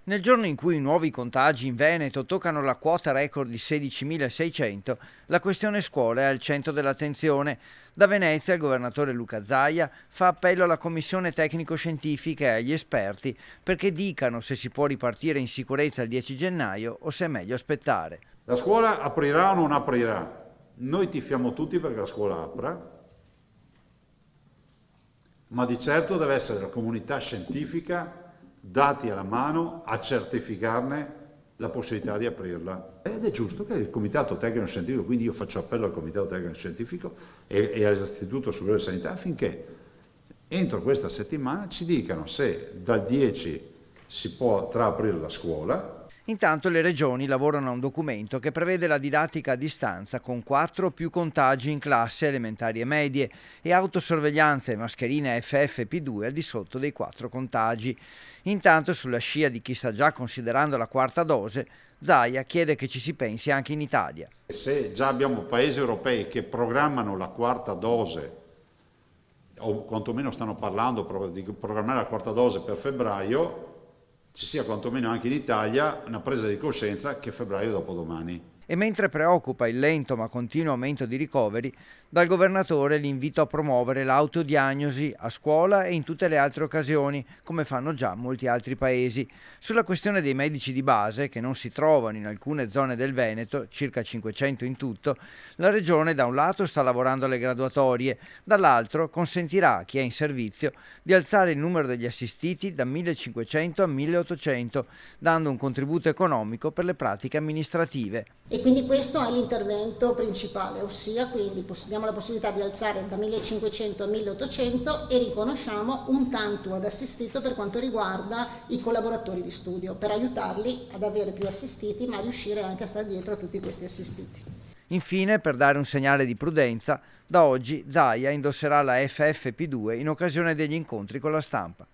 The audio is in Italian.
Nel giorno in cui i nuovi contagi in Veneto toccano la quota record di 16.600, la questione scuola è al centro dell'attenzione. Da Venezia il governatore Luca Zaia fa appello alla commissione tecnico-scientifica e agli esperti perché dicano se si può ripartire in sicurezza il 10 gennaio o se è meglio aspettare. La scuola aprirà o non aprirà? Noi tifiamo tutti perché la scuola apra, ma di certo deve essere la comunità scientifica, dati alla mano, a certificarne la possibilità di aprirla. Ed è giusto che il Comitato Tecnico Scientifico, quindi io faccio appello al Comitato Tecnico Scientifico e all'Istituto Superiore di Sanità affinché entro questa settimana ci dicano se dal 10 si potrà aprire la scuola. Intanto le regioni lavorano a un documento che prevede la didattica a distanza con 4 o più contagi in classe elementari e medie e autosorveglianza e mascherine FFP2 al di sotto dei 4 contagi. Intanto, sulla scia di chi sta già considerando la quarta dose, Zaia chiede che ci si pensi anche in Italia. Se già abbiamo paesi europei che programmano la quarta dose, o quantomeno stanno parlando di programmare la quarta dose per febbraio, ci sia quantomeno anche in Italia una presa di coscienza che febbraio è dopodomani. E mentre preoccupa il lento ma continuo aumento di ricoveri, dal governatore l'invito a promuovere l'autodiagnosi a scuola e in tutte le altre occasioni, come fanno già molti altri paesi. Sulla questione dei medici di base, che non si trovano in alcune zone del Veneto, circa 500 in tutto, la Regione da un lato sta lavorando alle graduatorie, dall'altro consentirà a chi è in servizio di alzare il numero degli assistiti da 1500 a 1800, dando un contributo economico per le pratiche amministrative. E quindi questo è l'intervento principale, ossia quindi diamo la possibilità di alzare da 1500 a 1800 e riconosciamo un tanto ad assistito per quanto riguarda i collaboratori di studio, per aiutarli ad avere più assistiti ma riuscire anche a stare dietro a tutti questi assistiti. Infine, per dare un segnale di prudenza, da oggi Zaia indosserà la FFP2 in occasione degli incontri con la stampa.